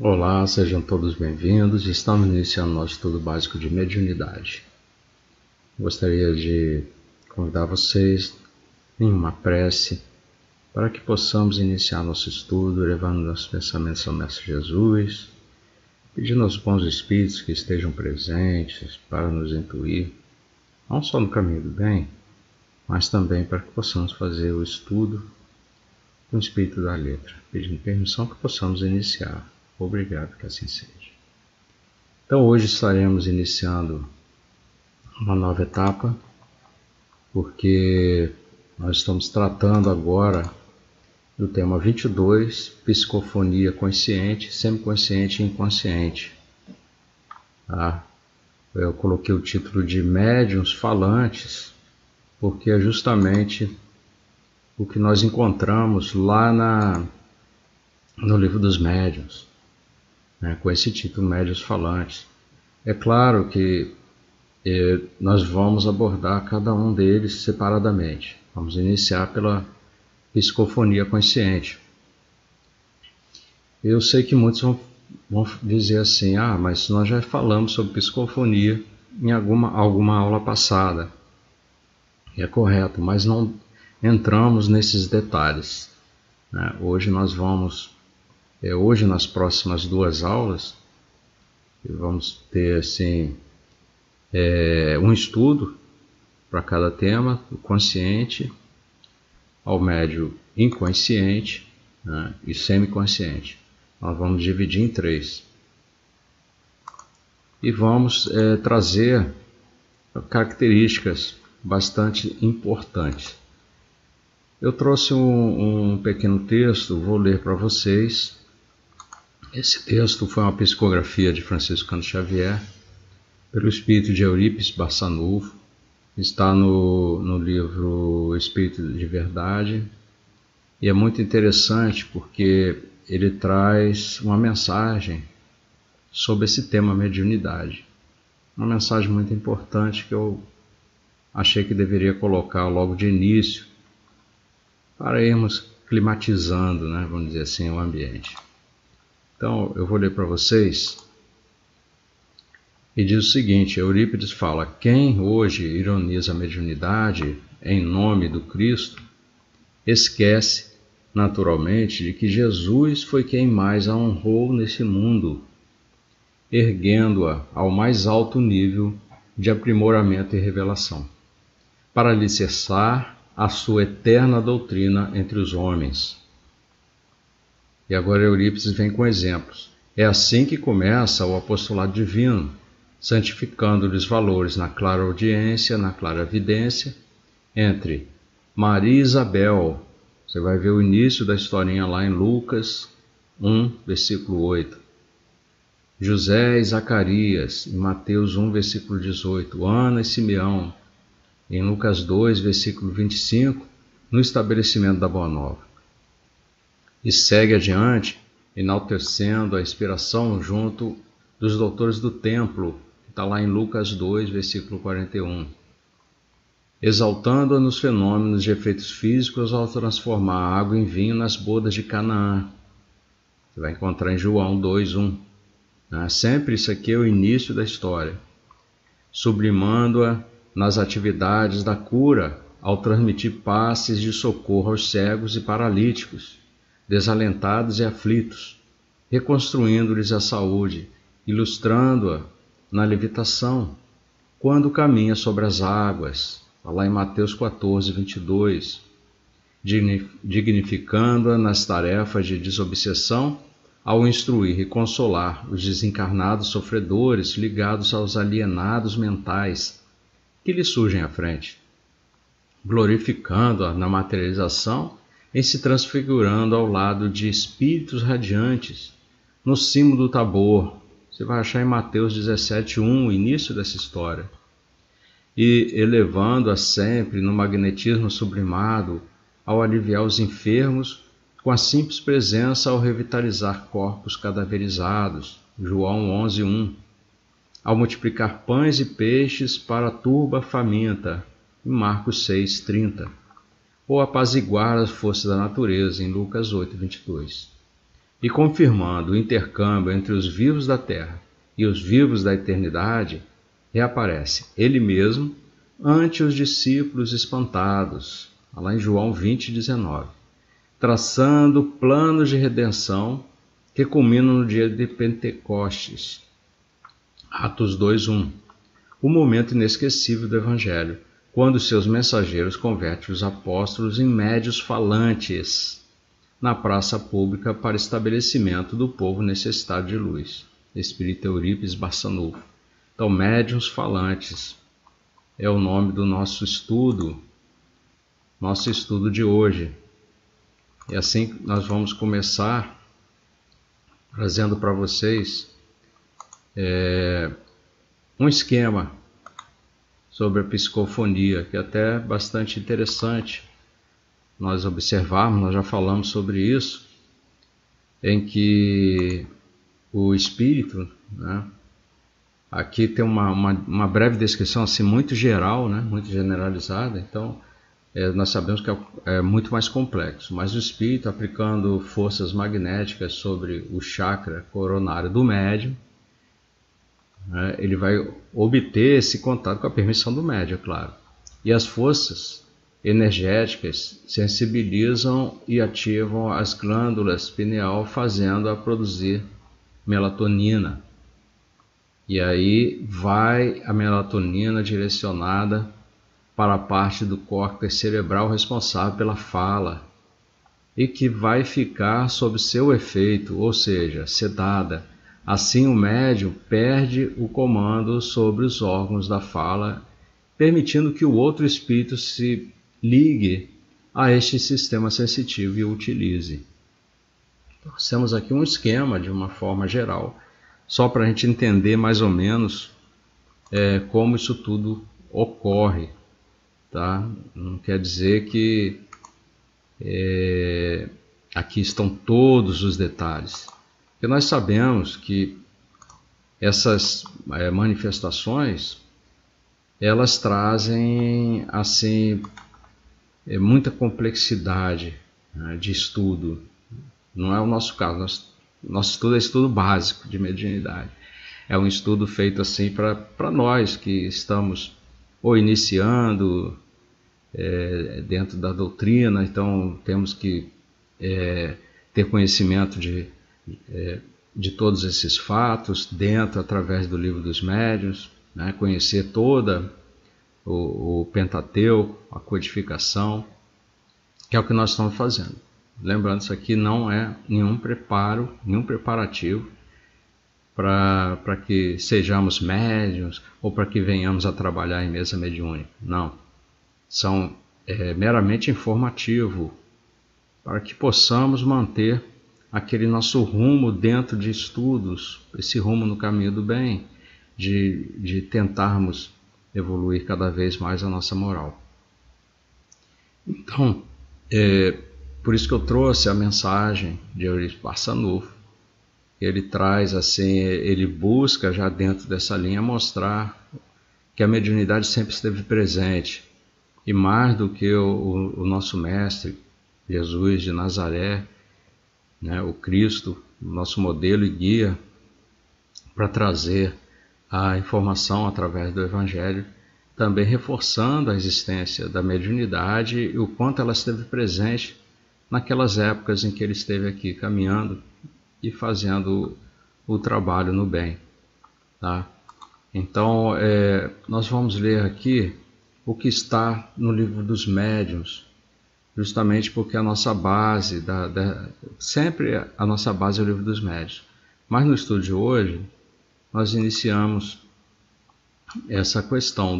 Olá, sejam todos bem-vindos. Estamos iniciando nosso estudo básico de mediunidade. Gostaria de convidar vocês em uma prece para que possamos iniciar nosso estudo, levando nossos pensamentos ao Mestre Jesus, pedindo aos bons espíritos que estejam presentes para nos intuir, não só no caminho do bem, mas também para que possamos fazer o estudo com o espírito da letra, pedindo permissão que possamos iniciar. Obrigado, que assim seja. Então hoje estaremos iniciando uma nova etapa, porque nós estamos tratando agora do tema 22, psicofonia consciente, semiconsciente e inconsciente. Eu coloquei o título de médiuns falantes, porque é justamente o que nós encontramos lá no livro dos médiuns. Com esse título, Médiuns Falantes. É claro que nós vamos abordar cada um deles separadamente. Vamos iniciar pela psicofonia consciente. Eu sei que muitos vão dizer assim, mas nós já falamos sobre psicofonia em alguma aula passada. É correto, mas não entramos nesses detalhes. Hoje nós vamos... Hoje, nas próximas 2 aulas, vamos ter assim, um estudo para cada tema, do consciente ao médio inconsciente, e semiconsciente. Nós vamos dividir em 3. E vamos trazer características bastante importantes. Eu trouxe um pequeno texto, vou ler para vocês. Esse texto foi uma psicografia de Francisco Cândido Xavier, pelo espírito de Eurípides Barçanufo. Está no livro Espírito de Verdade, e é muito interessante porque ele traz uma mensagem sobre esse tema mediunidade. Uma mensagem muito importante que eu achei que deveria colocar logo de início, para irmos climatizando, vamos dizer assim, o ambiente. Então, eu vou ler para vocês, e diz o seguinte, Eurípides fala, quem hoje ironiza a mediunidade em nome do Cristo, esquece, naturalmente, de que Jesus foi quem mais a honrou nesse mundo, erguendo-a ao mais alto nível de aprimoramento e revelação, para alicerçar a sua eterna doutrina entre os homens. E agora Eurípides vem com exemplos. É assim que começa o apostolado divino, santificando-lhes valores na clara audiência, na clara evidência, entre Maria e Isabel. Você vai ver o início da historinha lá em Lucas 1, versículo 8. José e Zacarias, em Mateus 1, versículo 18. Ana e Simeão, em Lucas 2, versículo 25, no estabelecimento da Boa Nova. E segue adiante, enaltecendo a inspiração junto dos doutores do templo, que está lá em Lucas 2, versículo 41. Exaltando-a nos fenômenos de efeitos físicos ao transformar a água em vinho nas bodas de Canaã. Você vai encontrar em João 2, 1. Sempre isso aqui é o início da história. Sublimando-a nas atividades da cura, ao transmitir passes de socorro aos cegos e paralíticos, desalentados e aflitos, reconstruindo-lhes a saúde, ilustrando-a na levitação, quando caminha sobre as águas, está lá em Mateus 14, 22, dignificando-a nas tarefas de desobsessão, ao instruir e consolar os desencarnados sofredores ligados aos alienados mentais que lhe surgem à frente, glorificando-a na materialização em se transfigurando ao lado de espíritos radiantes no cimo do Tabor. Você vai achar em Mateus 17:1 o início dessa história. E elevando-a sempre no magnetismo sublimado ao aliviar os enfermos com a simples presença ao revitalizar corpos cadaverizados, João 11:1, ao multiplicar pães e peixes para a turba faminta, em Marcos 6:30, ou apaziguar as forças da natureza, em Lucas 8:22, e confirmando o intercâmbio entre os vivos da terra e os vivos da eternidade, reaparece ele mesmo ante os discípulos espantados, lá em João 20:19, traçando planos de redenção que culminam no dia de Pentecostes, Atos 2:1, o momento inesquecível do Evangelho, quando seus mensageiros convertem os apóstolos em médios falantes na praça pública para estabelecimento do povo necessitado de luz. Espírito Eurípides Barçanufo. Então, médiuns falantes é o nome do nosso estudo de hoje. E assim nós vamos começar trazendo para vocês um esquema sobre a psicofonia, que é até bastante interessante nós observarmos. Nós já falamos sobre isso, em que o espírito, né, aqui tem uma breve descrição assim, muito geral, né, muito generalizada, então nós sabemos que é muito mais complexo, mas o espírito, aplicando forças magnéticas sobre o chakra coronário do médium, ele vai obter esse contato com a permissão do médium, é claro. E as forças energéticas sensibilizam e ativam as glândulas pineal, fazendo-a produzir melatonina. E aí vai a melatonina direcionada para a parte do córtex cerebral responsável pela fala e que vai ficar sob seu efeito, ou seja, sedada. Assim o médium perde o comando sobre os órgãos da fala, permitindo que o outro espírito se ligue a este sistema sensitivo e o utilize. Então, temos aqui um esquema de uma forma geral, só para a gente entender mais ou menos como isso tudo ocorre. Tá? Não quer dizer que aqui estão todos os detalhes. Porque nós sabemos que essas manifestações, elas trazem assim muita complexidade, né, de estudo. Não é o nosso caso. Nosso estudo é estudo básico de mediunidade. É um estudo feito assim para nós que estamos ou iniciando dentro da doutrina, então temos que ter conhecimento de todos esses fatos dentro, através do Livro dos Médiuns, né, conhecer toda o Pentateuco, a codificação, que é o que nós estamos fazendo. Lembrando, isso aqui não é nenhum preparativo para que sejamos médiuns ou para que venhamos a trabalhar em mesa mediúnica. Não. São meramente informativo para que possamos manter aquele nosso rumo dentro de estudos, esse rumo no caminho do bem, de tentarmos evoluir cada vez mais a nossa moral. Então, por isso que eu trouxe a mensagem de Eurípides Barçanufo. Ele traz assim, ele busca já dentro dessa linha mostrar que a mediunidade sempre esteve presente, e mais do que o nosso mestre Jesus de Nazaré, né, o Cristo, nosso modelo e guia para trazer a informação através do Evangelho, também reforçando a existência da mediunidade e o quanto ela esteve presente naquelas épocas em que ele esteve aqui caminhando e fazendo o trabalho no bem. Tá? Então, nós vamos ler aqui o que está no Livro dos Médiuns, justamente porque a nossa base, sempre a nossa base é o Livro dos Médiuns. Mas no estudo de hoje, nós iniciamos essa questão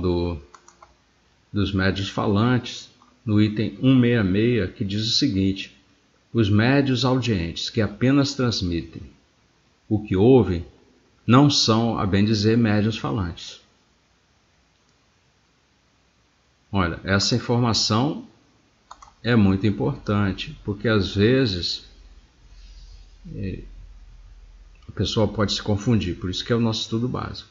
dos médiuns falantes, no item 166, que diz o seguinte: os médiuns audientes que apenas transmitem o que ouvem não são, a bem dizer, médiuns falantes. Olha, essa informação é muito importante, porque às vezes a pessoa pode se confundir, por isso que é o nosso estudo básico.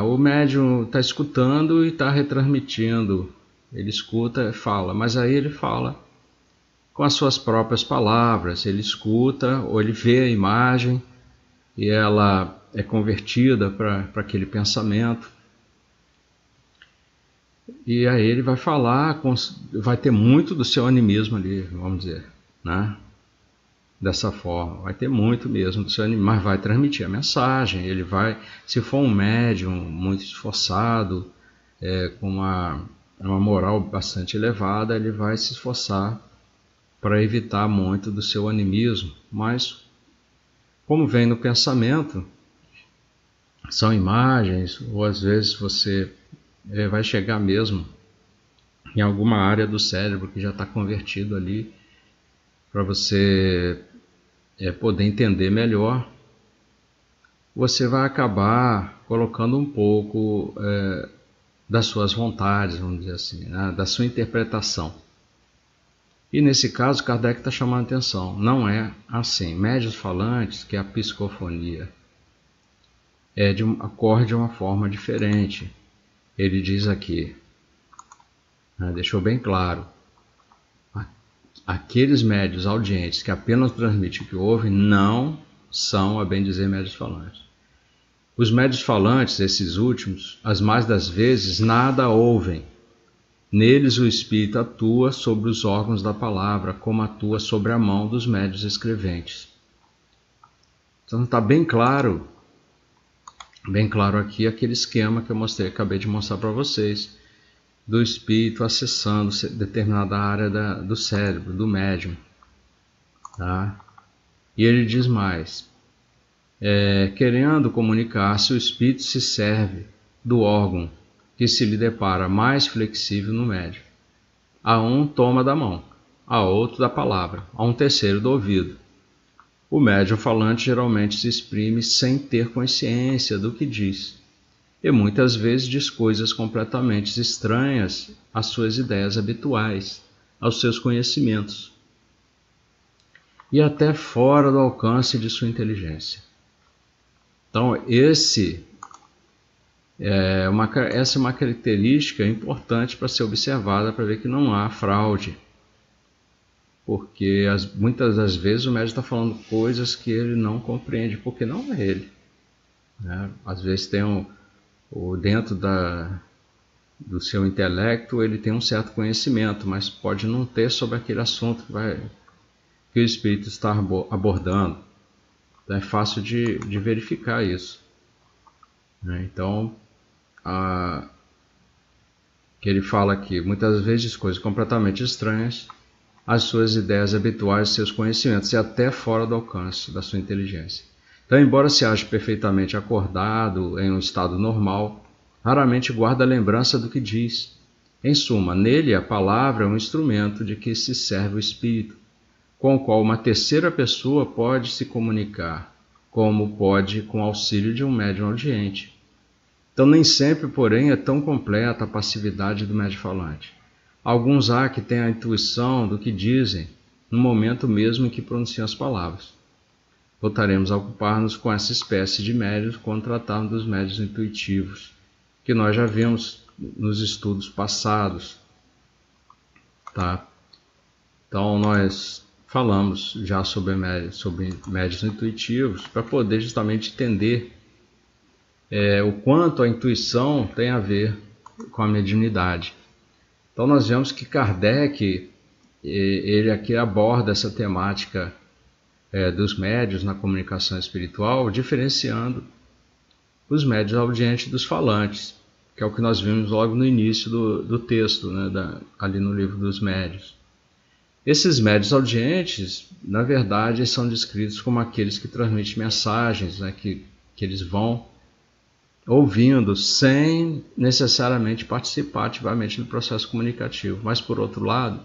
O médium está escutando e está retransmitindo, ele escuta, fala, mas aí ele fala com as suas próprias palavras, ele escuta ou ele vê a imagem e ela é convertida para aquele pensamento. E aí ele vai falar, vai ter muito do seu animismo ali, vamos dizer, né? Dessa forma, vai ter muito mesmo do seu animismo, mas vai transmitir a mensagem. Ele vai, se for um médium muito esforçado, com uma moral bastante elevada, ele vai se esforçar para evitar muito do seu animismo. Mas, como vem no pensamento, são imagens, ou às vezes você vai chegar mesmo em alguma área do cérebro que já está convertido ali, para você poder entender melhor, você vai acabar colocando um pouco das suas vontades, vamos dizer assim, né, da sua interpretação. E nesse caso, Kardec está chamando a atenção, não é assim. Médiuns falantes, que é a psicofonia, ocorre de uma forma diferente. Ele diz aqui, deixou bem claro, aqueles médiuns audientes que apenas transmitem o que ouvem não são, a bem dizer, médiuns falantes. Os médiuns falantes, esses últimos, as mais das vezes, nada ouvem. Neles o espírito atua sobre os órgãos da palavra, como atua sobre a mão dos médiuns escreventes. Então está bem claro aqui aquele esquema que eu mostrei, acabei de mostrar para vocês, do espírito acessando determinada área do cérebro, do médium. Tá? E ele diz mais, querendo comunicar-se, o espírito se serve do órgão que se lhe depara mais flexível no médium. A um toma da mão, a outro da palavra, a um terceiro do ouvido. O médium falante geralmente se exprime sem ter consciência do que diz, e muitas vezes diz coisas completamente estranhas às suas ideias habituais, aos seus conhecimentos, e até fora do alcance de sua inteligência. Então, essa é uma característica importante para ser observada, para ver que não há fraude. Porque muitas das vezes o médium está falando coisas que ele não compreende, porque não é ele. Né? Às vezes tem dentro do seu intelecto ele tem um certo conhecimento, mas pode não ter sobre aquele assunto que o espírito está abordando. Então é fácil de verificar isso. Né? Então, que ele fala aqui, muitas vezes coisas completamente estranhas às suas ideias habituais, seus conhecimentos, e até fora do alcance da sua inteligência. Então, embora se ache perfeitamente acordado em um estado normal, raramente guarda lembrança do que diz. Em suma, nele a palavra é um instrumento de que se serve o espírito, com o qual uma terceira pessoa pode se comunicar, como pode com auxílio de um médium audiente. Então, nem sempre, porém, é tão completa a passividade do médium falante. Alguns há que têm a intuição do que dizem no momento mesmo em que pronunciam as palavras. Voltaremos a ocupar-nos com essa espécie de médiuns quando tratarmos dos médiuns intuitivos, que nós já vimos nos estudos passados. Tá? Então, nós falamos já sobre médiuns intuitivos para poder justamente entender o quanto a intuição tem a ver com a mediunidade. Então nós vemos que Kardec, ele aqui aborda essa temática dos médiuns na comunicação espiritual, diferenciando os médiuns audientes dos falantes, que é o que nós vimos logo no início do texto, né, ali no livro dos médiuns. Esses médios audientes, na verdade, são descritos como aqueles que transmitem mensagens, né, que eles vão ouvindo sem necessariamente participar ativamente do processo comunicativo. Mas, por outro lado,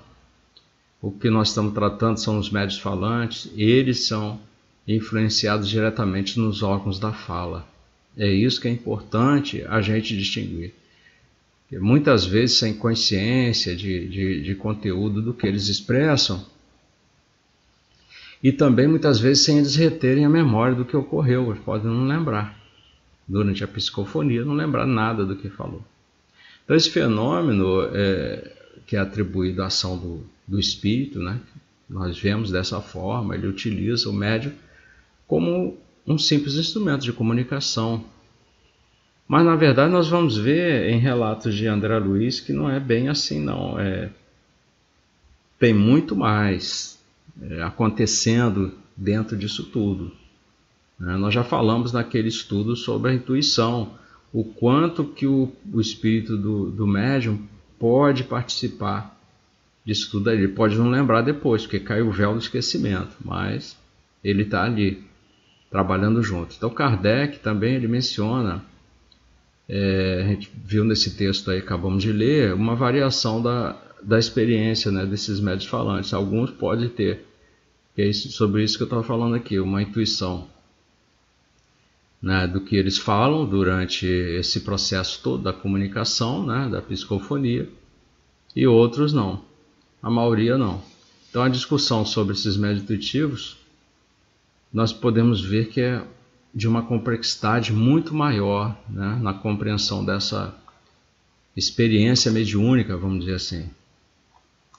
o que nós estamos tratando são os médios falantes, eles são influenciados diretamente nos órgãos da fala. É isso que é importante a gente distinguir. Muitas vezes sem consciência de conteúdo do que eles expressam, e também muitas vezes sem eles reterem a memória do que ocorreu, eles podem não lembrar, durante a psicofonia, não lembrar nada do que falou. Então esse fenômeno que é atribuído à ação do espírito, né? Nós vemos dessa forma, ele utiliza o médium como um simples instrumento de comunicação. Mas, na verdade, nós vamos ver em relatos de André Luiz que não é bem assim, não. Tem muito mais acontecendo dentro disso tudo. Nós já falamos naquele estudo sobre a intuição, o quanto que o espírito do médium pode participar disso tudo aí. Ele pode não lembrar depois, porque caiu o véu do esquecimento, mas ele está ali, trabalhando junto. Então, Kardec também ele menciona... a gente viu nesse texto aí, acabamos de ler, uma variação da experiência, né, desses médios falantes. Alguns podem ter, que é sobre isso que eu estava falando aqui, uma intuição, né, do que eles falam durante esse processo todo da comunicação, né, da psicofonia, e outros não, a maioria não. Então a discussão sobre esses médios intuitivos, nós podemos ver que é de uma complexidade muito maior, né, na compreensão dessa experiência mediúnica, vamos dizer assim.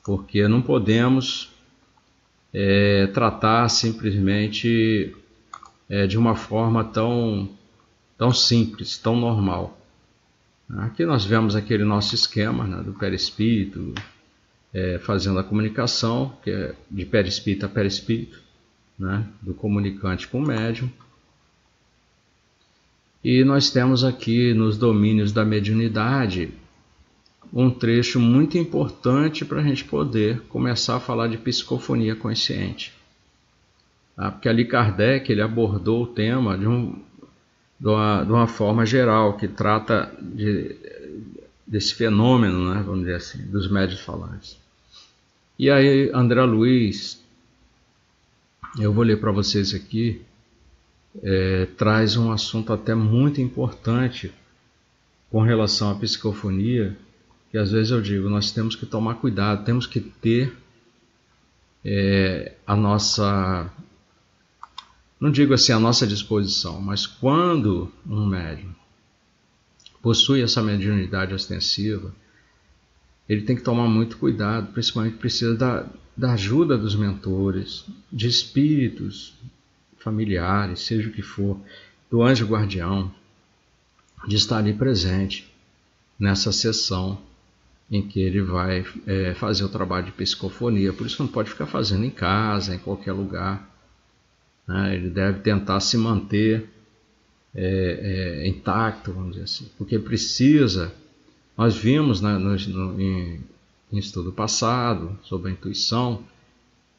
Porque não podemos tratar simplesmente de uma forma tão simples, tão normal. Aqui nós vemos aquele nosso esquema, né, do perispírito, fazendo a comunicação, que é de perispírito a perispírito, né, do comunicante com o médium. E nós temos aqui nos domínios da mediunidade um trecho muito importante para a gente poder começar a falar de psicofonia consciente. Porque ali Kardec ele abordou o tema de uma forma geral, que trata desse fenômeno, né, vamos dizer assim, dos médios falantes. E aí André Luiz, eu vou ler para vocês aqui, traz um assunto até muito importante com relação à psicofonia, que às vezes eu digo, nós temos que tomar cuidado, temos que ter a nossa, não digo assim a nossa disposição, mas quando um médium possui essa mediunidade ostensiva, ele tem que tomar muito cuidado, principalmente precisa da ajuda dos mentores, de espíritos familiares, seja o que for, do anjo guardião, de estar ali presente nessa sessão em que ele vai fazer o trabalho de psicofonia. Por isso não pode ficar fazendo em casa, em qualquer lugar, né? Ele deve tentar se manter intacto, vamos dizer assim, porque precisa. Nós vimos, né, em estudo passado sobre a intuição,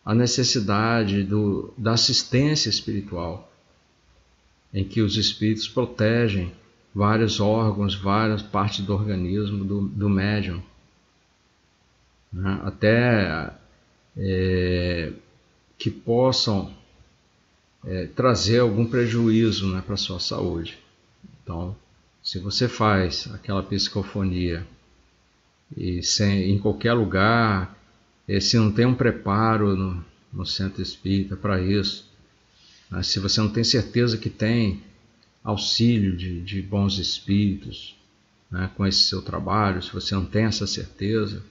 a necessidade da assistência espiritual, em que os espíritos protegem vários órgãos, várias partes do organismo do médium, né? Até que possam trazer algum prejuízo, né, para a sua saúde. Então, se você faz aquela psicofonia em qualquer lugar, se não tem um preparo no centro espírita para isso, né, se você não tem certeza que tem auxílio de bons espíritos, né, com esse seu trabalho, se você não tem essa certeza,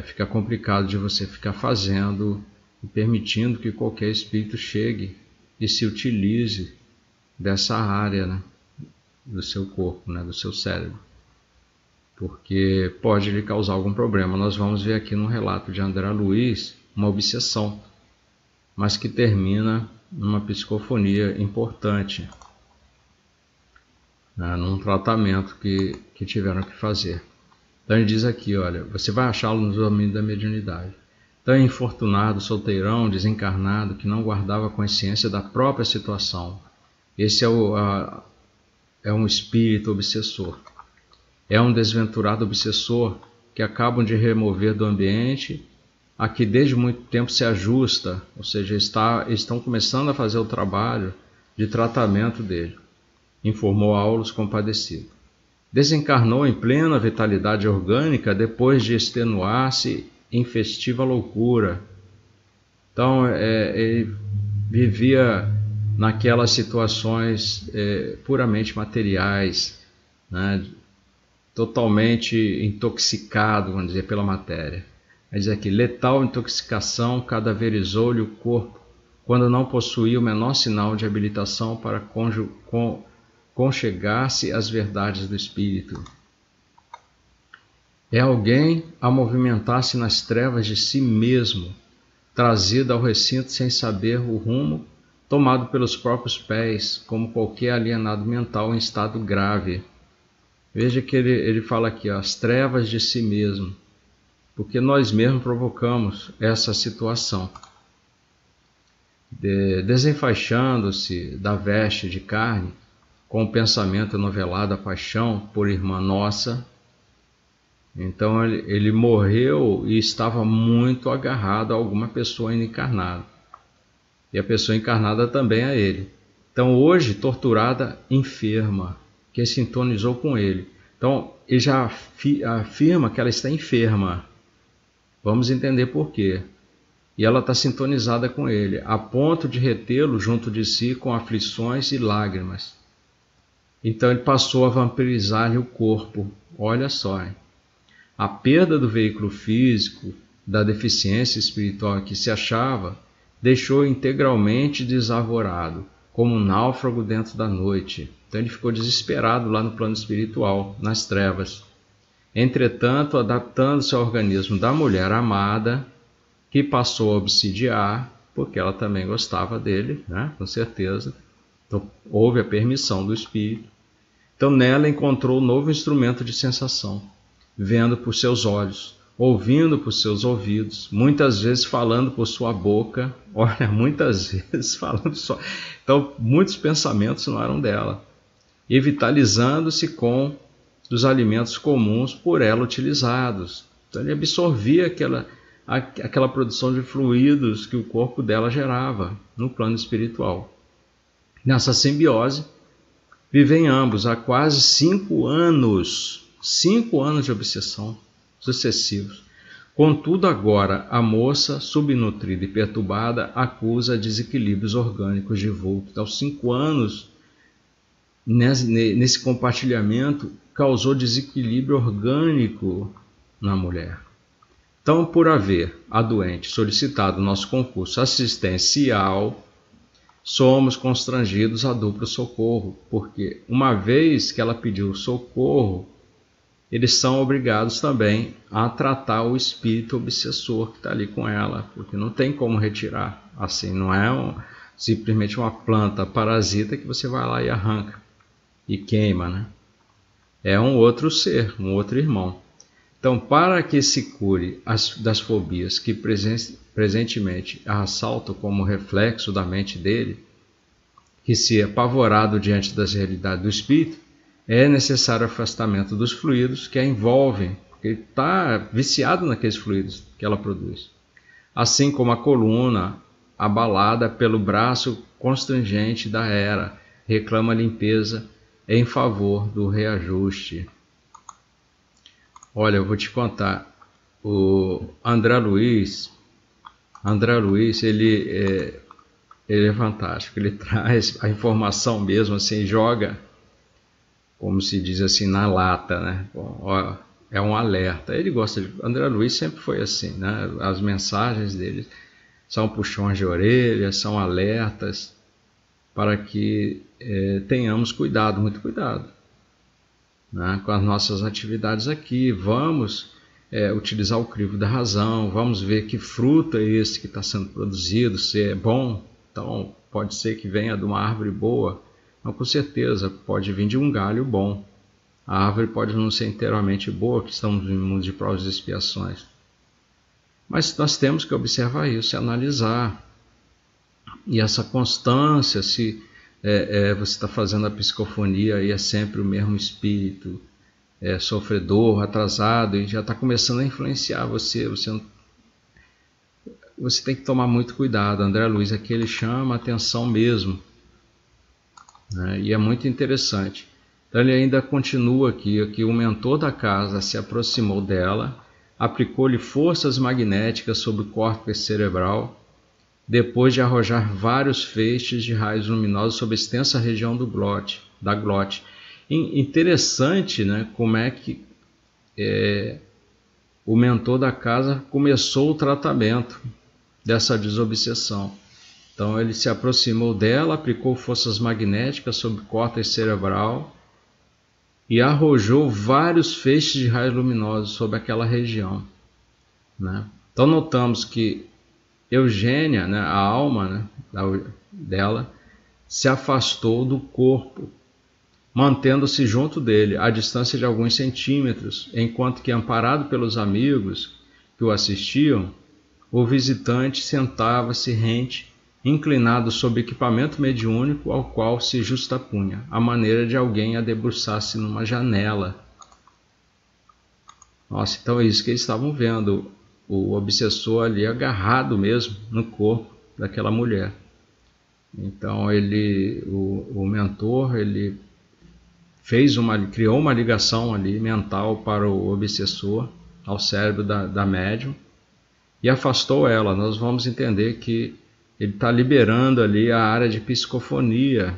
fica complicado de você ficar fazendo e permitindo que qualquer espírito chegue e se utilize dessa área, né, do seu corpo, né, do seu cérebro, porque pode lhe causar algum problema. Nós vamos ver aqui no relato de André Luiz uma obsessão, mas que termina numa psicofonia importante, né, num tratamento que tiveram que fazer. Então ele diz aqui, olha, você vai achá-lo no domínio da mediunidade. tão infortunado, solteirão, desencarnado, que não guardava consciência da própria situação. Esse é um espírito obsessor. É um desventurado obsessor que acabam de remover do ambiente, a que desde muito tempo se ajusta, ou seja, estão começando a fazer o trabalho de tratamento dele, informou Aulus compadecido. Desencarnou em plena vitalidade orgânica depois de extenuar-se em festiva loucura. Então, ele vivia naquelas situações puramente materiais, né, totalmente intoxicado, vamos dizer, pela matéria. Mas aqui, letal intoxicação cadaverizou-lhe o corpo, quando não possuía o menor sinal de habilitação para conchegar-se às verdades do espírito. É alguém a movimentar-se nas trevas de si mesmo, trazido ao recinto sem saber o rumo, tomado pelos próprios pés, como qualquer alienado mental em estado grave. Veja que ele fala aqui, ó, as trevas de si mesmo, porque nós mesmos provocamos essa situação. Desenfaixando-se da veste de carne, com o pensamento novelado a paixão por irmã nossa, então ele morreu e estava muito agarrado a alguma pessoa encarnada. E a pessoa encarnada também a ele. Então hoje, torturada, enferma, que sintonizou com ele. Então ele já afirma que ela está enferma. Vamos entender por quê. E ela está sintonizada com ele, a ponto de retê-lo junto de si com aflições e lágrimas. Então ele passou a vampirizar-lhe o corpo. Olha só, hein? A perda do veículo físico, da deficiência espiritual em que se achava, deixou-o integralmente desarvorado, como um náufrago dentro da noite. Então ele ficou desesperado lá no plano espiritual, nas trevas. Entretanto, adaptando-se ao organismo da mulher amada, que passou a obsidiar, porque ela também gostava dele, né? Com certeza. Então, houve a permissão do espírito. Então nela encontrou um novo instrumento de sensação, vendo por seus olhos, ouvindo por seus ouvidos, muitas vezes falando por sua boca, olha, muitas vezes falando só. Então, muitos pensamentos não eram dela, e vitalizando-se com os alimentos comuns por ela utilizados. Então, ele absorvia aquela produção de fluidos que o corpo dela gerava no plano espiritual. Nessa simbiose, vivem ambos há quase 5 anos. 5 anos de obsessão sucessivos. Contudo, agora, a moça, subnutrida e perturbada, acusa desequilíbrios orgânicos de vulto. Então, 5 anos nesse compartilhamento causou desequilíbrio orgânico na mulher. Então, por haver a doente solicitado nosso concurso assistencial, somos constrangidos a duplo socorro, porque uma vez que ela pediu socorro, eles são obrigados também a tratar o espírito obsessor que está ali com ela, porque não tem como retirar. Assim, não é simplesmente uma planta parasita que você vai lá e arranca e queima, né? É um outro ser, um outro irmão. Então, para que se cure das fobias que presentemente a assaltam como reflexo da mente dele, que se apavorado diante das realidades do espírito, é necessário afastamento dos fluidos que a envolvem, porque ele está viciado naqueles fluidos que ela produz. Assim como a coluna, abalada pelo braço constrangente da Hera, reclama limpeza em favor do reajuste. Olha, eu vou te contar, o André Luiz, ele é fantástico, ele traz a informação mesmo, assim, joga, como se diz assim, na lata, né? Ó, é um alerta. Ele gosta de... André Luiz sempre foi assim, né? As mensagens dele são puxões de orelha, são alertas para que tenhamos cuidado, muito cuidado, né? Com as nossas atividades aqui. Vamos utilizar o crivo da razão, vamos ver que fruto é esse que está sendo produzido, se é bom. Então, pode ser que venha de uma árvore boa. Não, com certeza, pode vir de um galho bom. A árvore pode não ser inteiramente boa, que estamos em um mundo de provas e expiações. Mas nós temos que observar isso, analisar. E essa constância, se você está fazendo a psicofonia e é sempre o mesmo espírito, sofredor, atrasado, e já está começando a influenciar você. Você tem que tomar muito cuidado. André Luiz aqui ele chama a atenção mesmo, né? E é muito interessante. Então ele ainda continua aqui, que o mentor da casa se aproximou dela, aplicou-lhe forças magnéticas sobre o córtex cerebral, depois de arrojar vários feixes de raios luminosos sobre a extensa região da glote. Interessante, né, como é que o mentor da casa começou o tratamento dessa desobsessão. Então ele se aproximou dela, aplicou forças magnéticas sobre o córtex cerebral e arrojou vários feixes de raios luminosos sobre aquela região, né? Então notamos que Eugênia, né, a alma, né, dela, se afastou do corpo, mantendo-se junto dele, à distância de alguns centímetros, enquanto que, amparado pelos amigos que o assistiam, o visitante sentava-se rente, inclinado sobre equipamento mediúnico ao qual se justapunha, à maneira de alguém a debruçar-se numa janela. Nossa, então é isso que eles estavam vendo, o obsessor ali agarrado mesmo no corpo daquela mulher. Então o mentor, ele criou uma ligação ali mental para o obsessor, ao cérebro da médium, e afastou ela. Nós vamos entender que ele está liberando ali a área de psicofonia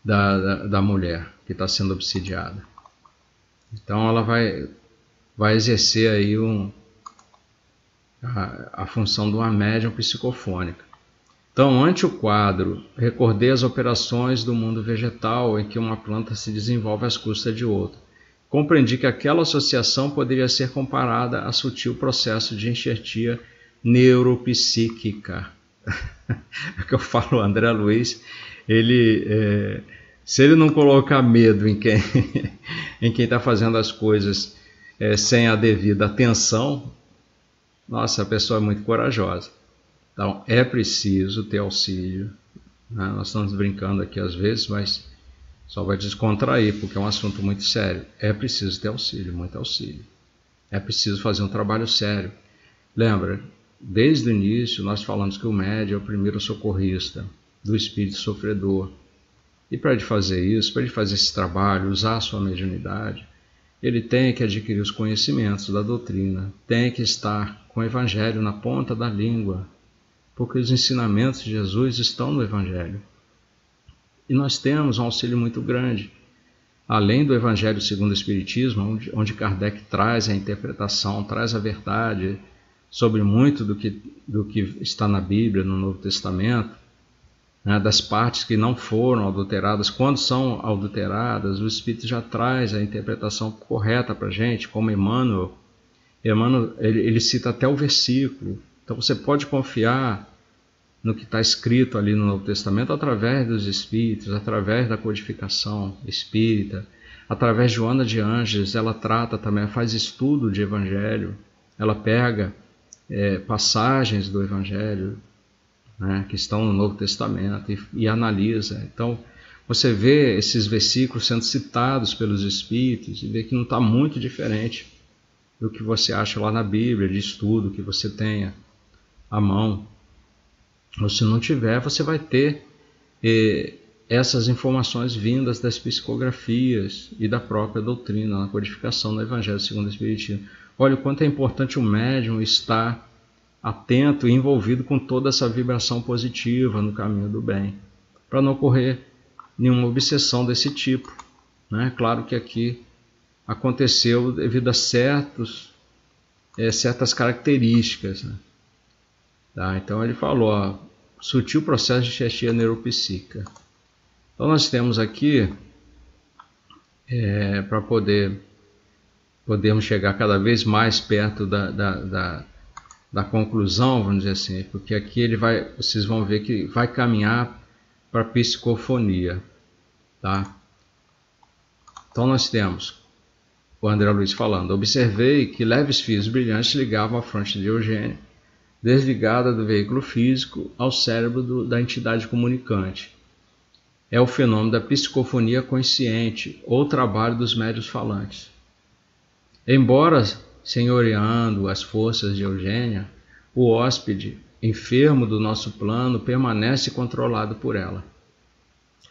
da mulher que está sendo obsidiada. Então ela vai exercer aí a função de uma médium psicofônica. Então, ante o quadro, recordei as operações do mundo vegetal em que uma planta se desenvolve às custas de outra. Compreendi que aquela associação poderia ser comparada a sutil processo de enxertia neuropsíquica. É que eu falo, André Luiz, se ele não colocar medo em quem está fazendo as coisas sem a devida atenção, nossa, a pessoa é muito corajosa. Então, é preciso ter auxílio, né? Nós estamos brincando aqui às vezes, mas só vai descontrair, porque é um assunto muito sério. É preciso ter auxílio, muito auxílio. É preciso fazer um trabalho sério. Lembra, desde o início nós falamos que o médium é o primeiro socorrista do espírito sofredor. E para ele fazer isso, para ele fazer esse trabalho, usar a sua mediunidade, ele tem que adquirir os conhecimentos da doutrina, tem que estar com o Evangelho na ponta da língua, porque os ensinamentos de Jesus estão no Evangelho. E nós temos um auxílio muito grande. Além do Evangelho segundo o Espiritismo, onde Kardec traz a interpretação, traz a verdade sobre muito do que está na Bíblia, no Novo Testamento, né, das partes que não foram adulteradas. Quando são adulteradas, o Espírito já traz a interpretação correta para a gente, como Emmanuel. Emmanuel ele cita até o versículo. Então você pode confiar no que está escrito ali no Novo Testamento através dos Espíritos, através da codificação espírita, através de Joana de Ângeles. Ela trata também, faz estudo de Evangelho, ela pega passagens do Evangelho, né, que estão no Novo Testamento e analisa. Então você vê esses versículos sendo citados pelos Espíritos e vê que não está muito diferente do que você acha lá na Bíblia, de estudo que você tenha à mão. Ou se não tiver, você vai ter essas informações vindas das psicografias e da própria doutrina, na codificação do Evangelho segundo o Espiritismo. Olha o quanto é importante o médium estar atento e envolvido com toda essa vibração positiva no caminho do bem, para não ocorrer nenhuma obsessão desse tipo, né? Claro que aqui aconteceu devido a certas características, né? Tá? Então ele falou, sutil processo de enxertia neuropsíquica. Então nós temos aqui, para podermos chegar cada vez mais perto da conclusão, vamos dizer assim, porque aqui vocês vão ver que vai caminhar para a psicofonia, tá? Então nós temos o André Luiz falando, observei que leves fios brilhantes ligavam a fronte de Eugênia, desligada do veículo físico, ao cérebro da entidade comunicante. É o fenômeno da psicofonia consciente, ou trabalho dos médiuns falantes. Embora senhoreando as forças de Eugênia, o hóspede enfermo do nosso plano permanece controlado por ela,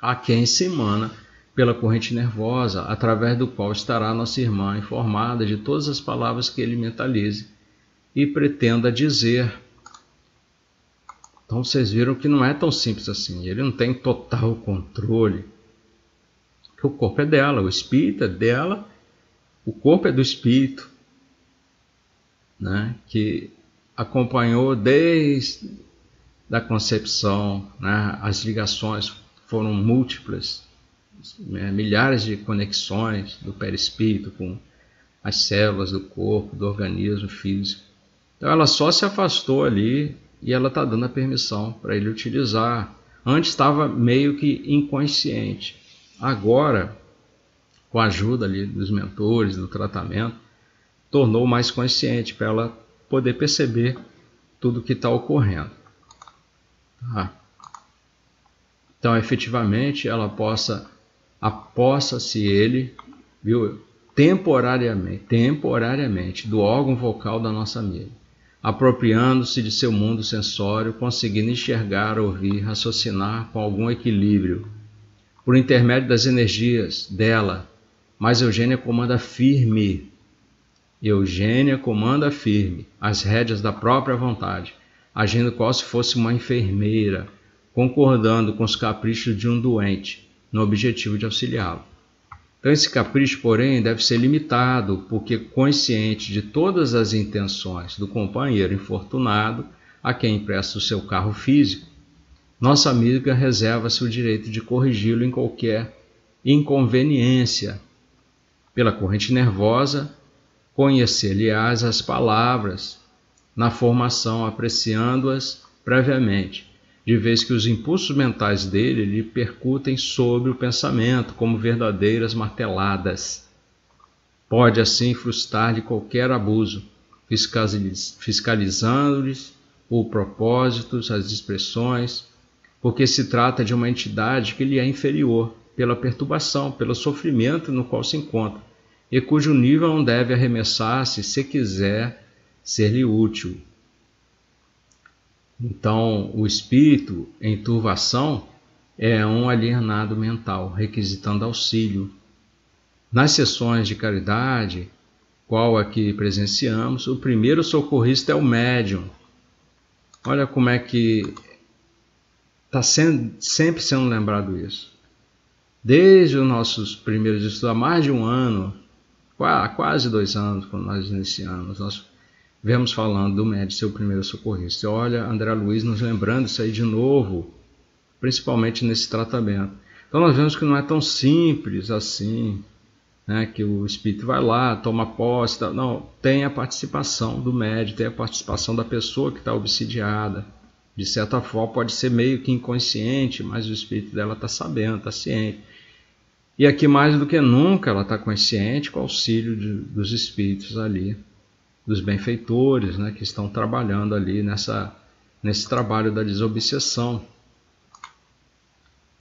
a quem se emana pela corrente nervosa, através do qual estará nossa irmã informada de todas as palavras que ele mentalize e pretenda dizer. Então vocês viram que não é tão simples assim, ele não tem total controle, porque o corpo é dela, o espírito é dela, o corpo é do espírito, né, que acompanhou desde a concepção, né, as ligações foram múltiplas, milhares de conexões do perispírito com as células do corpo, do organismo físico. Então ela só se afastou ali e ela está dando a permissão para ele utilizar. Antes estava meio que inconsciente. Agora, com a ajuda ali dos mentores, do tratamento, tornou mais consciente para ela poder perceber tudo que está ocorrendo. Tá? Então, efetivamente, ela apossa-se ele, viu, temporariamente, do órgão vocal da nossa amiga, apropriando-se de seu mundo sensório, conseguindo enxergar, ouvir, raciocinar com algum equilíbrio, por intermédio das energias dela. Mas Eugênia comanda firme, as rédeas da própria vontade, agindo qual se fosse uma enfermeira, concordando com os caprichos de um doente, no objetivo de auxiliá-lo. Então esse capricho, porém, deve ser limitado, porque consciente de todas as intenções do companheiro infortunado a quem empresta o seu carro físico, nossa amiga reserva-se o direito de corrigi-lo em qualquer inconveniência. Pela corrente nervosa, conhecer-lhe-ás as palavras, na formação apreciando-as previamente, de vez que os impulsos mentais dele lhe percutem sobre o pensamento como verdadeiras marteladas. Pode assim frustrar-lhe qualquer abuso, fiscalizando-lhes os propósitos, as expressões, porque se trata de uma entidade que lhe é inferior, pela perturbação, pelo sofrimento no qual se encontra, e cujo nível não deve arremessar-se se quiser ser-lhe útil. Então, o espírito em turvação é um alienado mental, requisitando auxílio. Nas sessões de caridade, qual aqui presenciamos, o primeiro socorrista é o médium. Olha como é que está sempre sendo lembrado isso. Desde os nossos primeiros estudos, há mais de um ano, quase 2 anos, quando nós iniciamos, nós vemos falando do médium ser o primeiro socorrista. Olha, André Luiz nos lembrando isso aí de novo, principalmente nesse tratamento. Então nós vemos que não é tão simples assim, né, que o espírito vai lá, toma posse, não, tem a participação do médium, tem a participação da pessoa que está obsidiada. De certa forma pode ser meio que inconsciente, mas o espírito dela está sabendo, está ciente. E aqui mais do que nunca ela está consciente com o auxílio dos espíritos ali, dos benfeitores, né, que estão trabalhando ali nesse trabalho da desobsessão.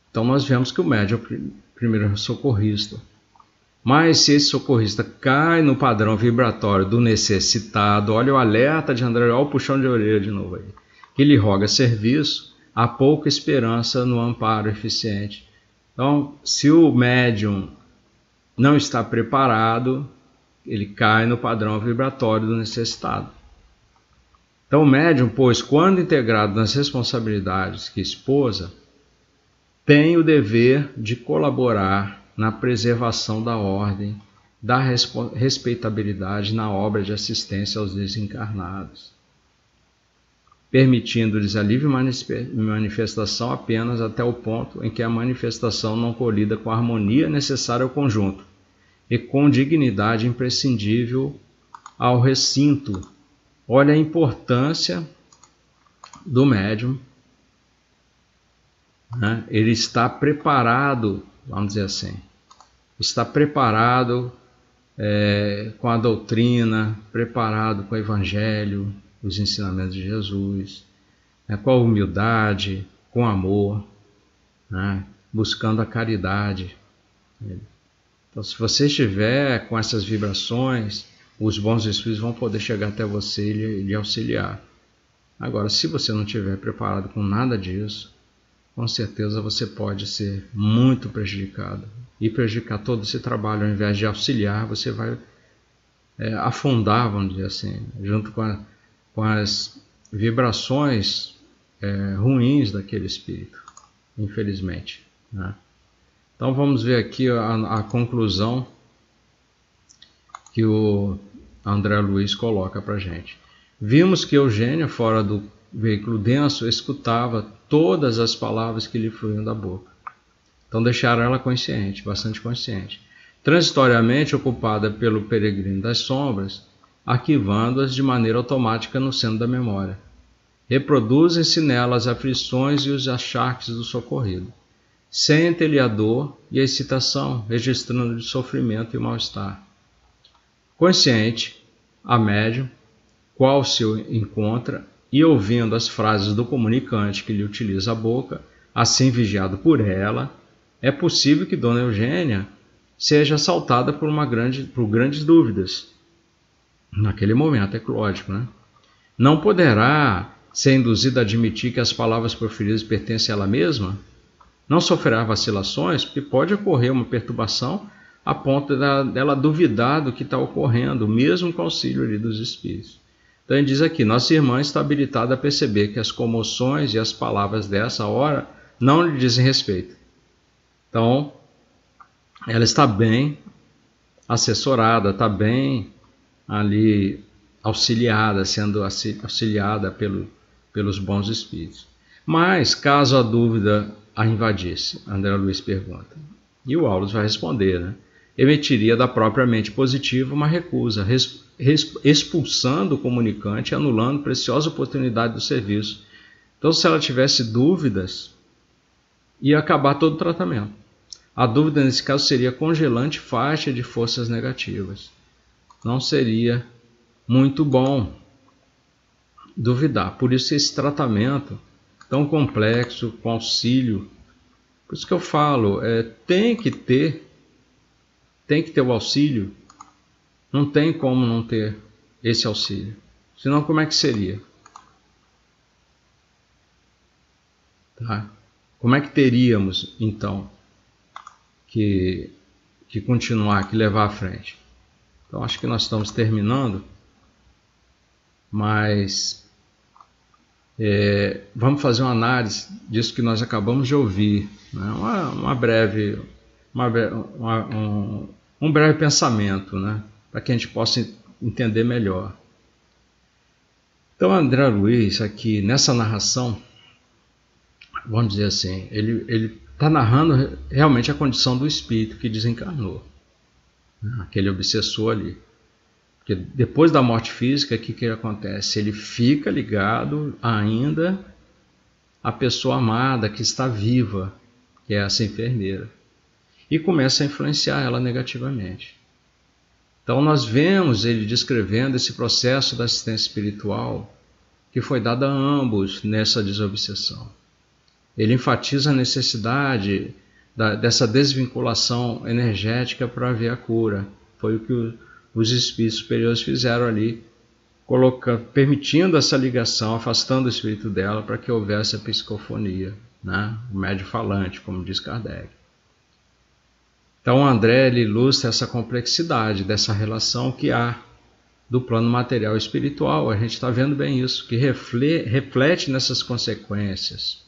Então nós vemos que o médium é o primeiro socorrista. Mas se esse socorrista cai no padrão vibratório do necessitado, olha o alerta de André, olha o puxão de orelha de novo aí, que lhe roga serviço, há pouca esperança no amparo eficiente. Então, se o médium não está preparado, ele cai no padrão vibratório do necessitado. Então o médium, pois, quando integrado nas responsabilidades que esposa, tem o dever de colaborar na preservação da ordem, da respeitabilidade na obra de assistência aos desencarnados, permitindo-lhes a livre manifestação apenas até o ponto em que a manifestação não colida com a harmonia necessária ao conjunto e com dignidade imprescindível ao recinto. Olha a importância do médium, né? Ele está preparado, vamos dizer assim, está preparado com a doutrina, preparado com o Evangelho, os ensinamentos de Jesus, com a humildade, com amor, né, buscando a caridade. Então, se você estiver com essas vibrações, os bons espíritos vão poder chegar até você e lhe auxiliar. Agora, se você não estiver preparado com nada disso, com certeza você pode ser muito prejudicado. E prejudicar todo esse trabalho, ao invés de auxiliar, você vai afundar, vamos dizer assim, junto com as vibrações ruins daquele espírito, infelizmente, né? Então vamos ver aqui a conclusão que o André Luiz coloca para a gente. Vimos que Eugênia, fora do veículo denso, escutava todas as palavras que lhe fluíam da boca. Então deixaram ela consciente, bastante consciente. Transitoriamente ocupada pelo peregrino das sombras, arquivando-as de maneira automática no centro da memória. Reproduzem-se nela as aflições e os achaques do socorrido. Sente-lhe a dor e a excitação, registrando-lhe sofrimento e mal-estar. Consciente, a médium, qual se encontra, e ouvindo as frases do comunicante que lhe utiliza a boca, assim vigiado por ela, é possível que Dona Eugênia seja assaltada por grandes dúvidas. Naquele momento, é lógico, né? Não poderá ser induzida a admitir que as palavras proferidas pertencem a ela mesma? Não sofrerá vacilações, porque pode ocorrer uma perturbação a ponto dela duvidar do que está ocorrendo, mesmo com o auxílio ali dos espíritos. Então ele diz aqui, nossa irmã está habilitada a perceber que as comoções e as palavras dessa hora não lhe dizem respeito. Então, ela está bem assessorada, está bem ali auxiliada, sendo auxiliada pelos bons espíritos. Mas, caso a dúvida a invadisse, André Luiz pergunta, e o Aulus vai responder, né? Emitiria da própria mente positiva uma recusa, expulsando o comunicante e anulando preciosa oportunidade do serviço. Então, se ela tivesse dúvidas, ia acabar todo o tratamento. A dúvida, nesse caso, seria congelante faixa de forças negativas. Não seria muito bom duvidar. Por isso, esse tratamento tão complexo, com auxílio, por isso que eu falo, tem que ter o auxílio, não tem como não ter esse auxílio. Senão, como é que seria? Tá? Como é que teríamos, então, que continuar, que levar à frente? Então, acho que nós estamos terminando, mas vamos fazer uma análise disso que nós acabamos de ouvir, né? Um breve pensamento, né? Para que a gente possa entender melhor. Então, André Luiz, aqui nessa narração, vamos dizer assim, ele está narrando realmente a condição do espírito que desencarnou, né? Aquele obsessor ali. Porque depois da morte física, o que acontece? Ele fica ligado ainda à pessoa amada que está viva, que é essa enfermeira, e começa a influenciar ela negativamente. Então nós vemos ele descrevendo esse processo da assistência espiritual que foi dado a ambos nessa desobsessão. Ele enfatiza a necessidade dessa desvinculação energética para haver a cura. Foi o que os espíritos superiores fizeram ali, permitindo essa ligação, afastando o espírito dela para que houvesse a psicofonia, né? O médio falante, como diz Kardec. Então André ele ilustra essa complexidade dessa relação que há do plano material e espiritual. A gente está vendo bem isso, que reflete nessas consequências.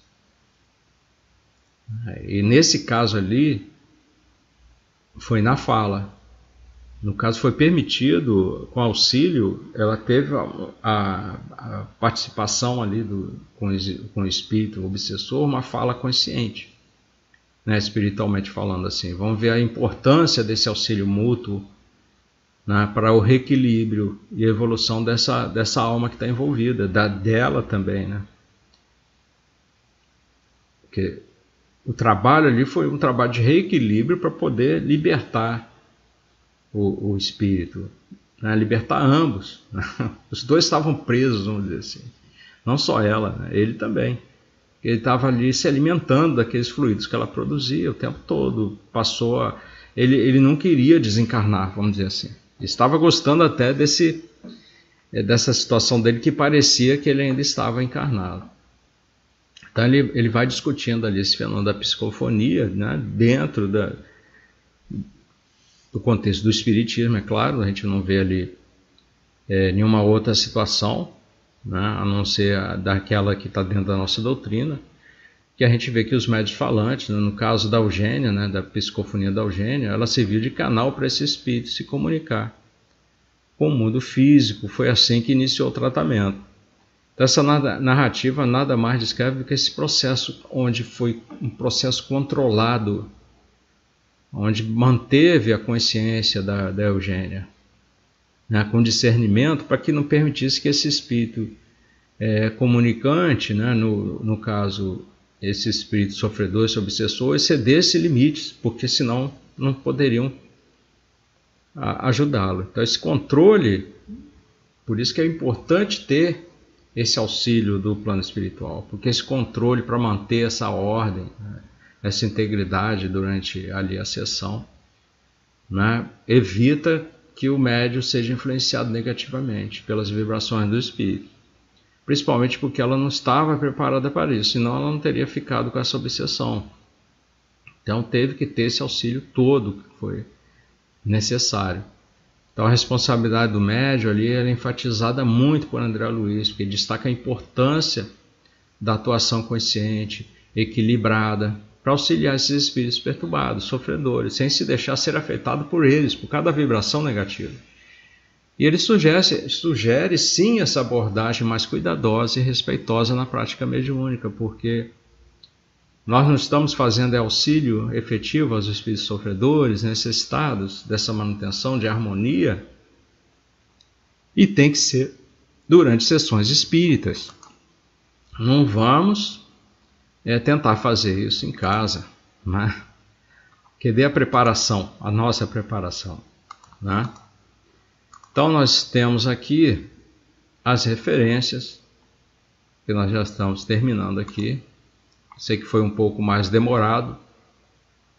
E nesse caso ali, foi na fala. No caso, foi permitido, com auxílio, ela teve a participação ali com o espírito obsessor, uma fala consciente, né, espiritualmente falando assim. Vamos ver a importância desse auxílio mútuo, né, para o reequilíbrio e evolução dessa alma que está envolvida, dela também, né? Porque o trabalho ali foi um trabalho de reequilíbrio para poder libertar o espírito, né? Libertar ambos. Os dois estavam presos, vamos dizer assim. Não só ela, né? Ele também. Ele estava ali se alimentando daqueles fluidos que ela produzia o tempo todo. Ele não queria desencarnar, vamos dizer assim. Ele estava gostando até dessa situação dele, que parecia que ele ainda estava encarnado. Então ele vai discutindo ali esse fenômeno da psicofonia, né, dentro do contexto do espiritismo, é claro. A gente não vê ali nenhuma outra situação, né, a não ser daquela que está dentro da nossa doutrina, que a gente vê que os médiuns falantes, né, no caso da Eugênia, né, da psicofonia da Eugênia, ela serviu de canal para esse espírito se comunicar com o mundo físico. Foi assim que iniciou o tratamento. Então, essa narrativa nada mais descreve do que esse processo, onde foi um processo controlado, onde manteve a consciência da Eugênia, né, com discernimento, para que não permitisse que esse espírito comunicante, né, no caso, esse espírito sofredor, esse obsessor, excedesse limites, porque senão não poderiam ajudá-lo. Então, esse controle, por isso que é importante ter esse auxílio do plano espiritual, porque esse controle, para manter essa ordem, né, essa integridade durante ali a sessão, né, evita que o médium seja influenciado negativamente pelas vibrações do espírito, principalmente porque ela não estava preparada para isso, senão ela não teria ficado com essa obsessão. Então teve que ter esse auxílio todo que foi necessário. Então a responsabilidade do médium ali é enfatizada muito por André Luiz, porque destaca a importância da atuação consciente, equilibrada, para auxiliar esses espíritos perturbados, sofredores, sem se deixar ser afetado por eles, por cada vibração negativa. E ele sugere sim essa abordagem mais cuidadosa e respeitosa na prática mediúnica, porque nós não estamos fazendo auxílio efetivo aos espíritos sofredores, necessitados dessa manutenção de harmonia, e tem que ser durante sessões espíritas. Não vamos tentar fazer isso em casa, né? Que dê a preparação, a nossa preparação, né? Então nós temos aqui as referências, que nós já estamos terminando aqui. Sei que foi um pouco mais demorado,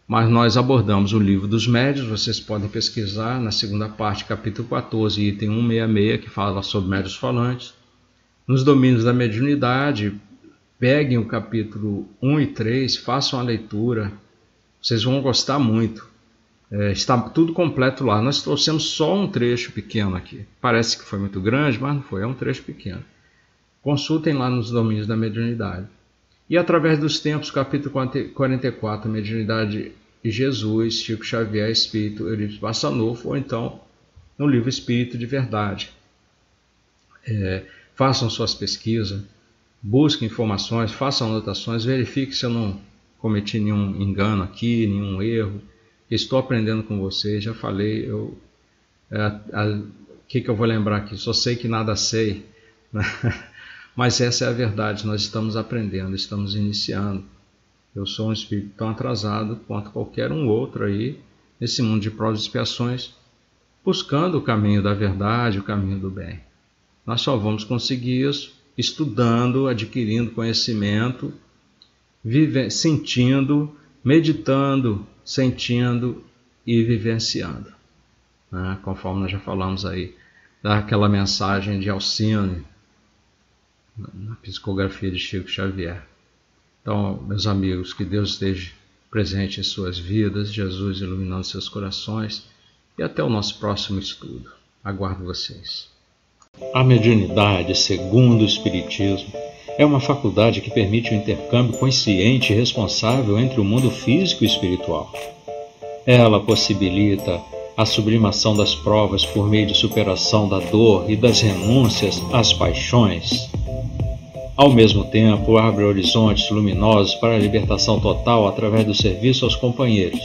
mas nós abordamos o livro dos médiuns. Vocês podem pesquisar na segunda parte, capítulo 14, item 166, que fala sobre médiuns falantes. Nos domínios da mediunidade, peguem o capítulo 1 e 3, façam a leitura, vocês vão gostar muito. Está tudo completo lá. Nós trouxemos só um trecho pequeno aqui. Parece que foi muito grande, mas não foi, é um trecho pequeno. Consultem lá nos domínios da mediunidade. E através dos tempos, capítulo 44, Mediunidade de Jesus, Chico Xavier, Espírito, Eurípides Barçanufo, ou então no livro Espírito de Verdade. Façam suas pesquisas, busquem informações, façam anotações, verifiquem se eu não cometi nenhum engano aqui, nenhum erro. Estou aprendendo com vocês, já falei, o que eu vou lembrar aqui? Só sei que nada sei, né? Mas essa é a verdade, nós estamos aprendendo, estamos iniciando. Eu sou um espírito tão atrasado quanto qualquer um outro aí, nesse mundo de provas e expiações, buscando o caminho da verdade, o caminho do bem. Nós só vamos conseguir isso estudando, adquirindo conhecimento, sentindo, meditando, sentindo e vivenciando, né? Conforme nós já falamos aí, daquela mensagem de Alcione, na psicografia de Chico Xavier. Então, meus amigos, que Deus esteja presente em suas vidas, Jesus iluminando seus corações, e até o nosso próximo estudo. Aguardo vocês. A mediunidade, segundo o Espiritismo, é uma faculdade que permite o intercâmbio consciente e responsável entre o mundo físico e espiritual. Ela possibilita a sublimação das provas por meio de superação da dor e das renúncias às paixões. Ao mesmo tempo, abre horizontes luminosos para a libertação total através do serviço aos companheiros,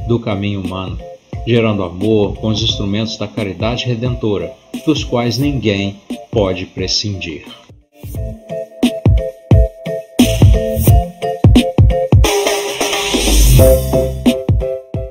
do caminho humano, gerando amor com os instrumentos da caridade redentora, dos quais ninguém pode prescindir.